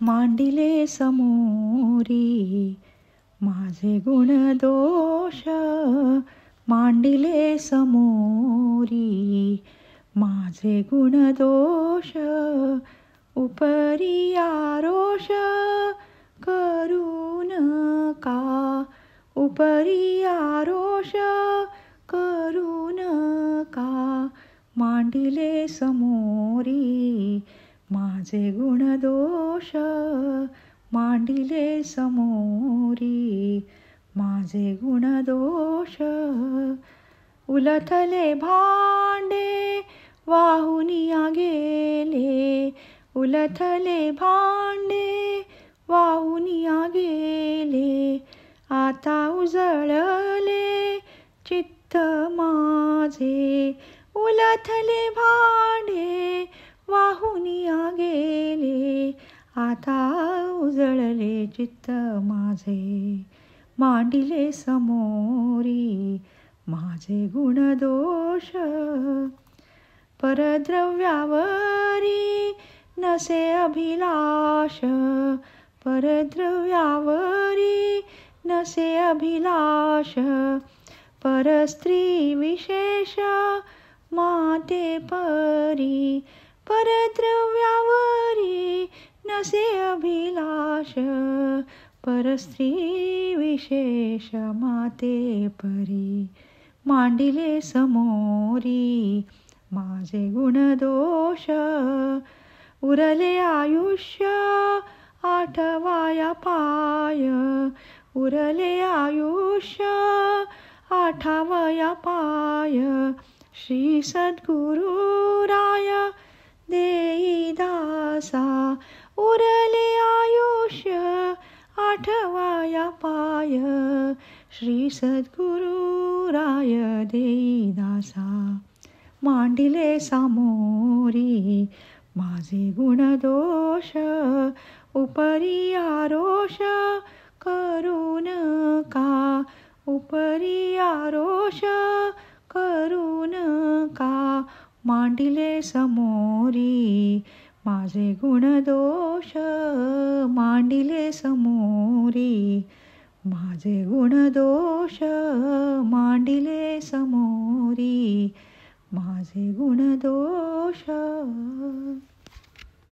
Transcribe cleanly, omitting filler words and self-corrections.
मांडिले समोरी माझे गुणदोष, मांडिले समोरी माझे गुणदोष. उपरी आरोष करू नका, उपरी आरोष करू नका. मांडिले समोरी माझे गुणदोष, मांडिले समोरी माझे गुणदोष. उलथले भांडे वाहुनिया गेले, उलथले भांडे वाहुनिया गेले. आता उजळले चित्त माझे, उलथले भांडे वाहुनिया गेले. आता उजळले चित्त माझे. मांडिले समोरी माझे गुणदोष. परद्रव्यावरी नसे अभिलाष, परद्रव्यावरी नसे अभिलाष. परस्त्री विशेष माते परी, परद्रव्यावरी नसे अभिलाष. परस्त्री विशेष माते परी. मांडिले समोरी माझे गुणदोष. उरले आयुष्य आठवाया पाय, उरले आयुष्य आठवाया पाय. श्री सद्गुरुराय देई दासा, उरले आयुष्य आठवाया पाय. श्री सद्गुरुराय देई दासा. मांडिले समोरी माझे गुणदोष. उपरी आरोष करू नका, उपरी आरोष करू नका. मांडिले समोरी माझे गुणदोष, मांडिले समोरी माझे गुणदोष. मांडिले समोरी माझे गुणदोष.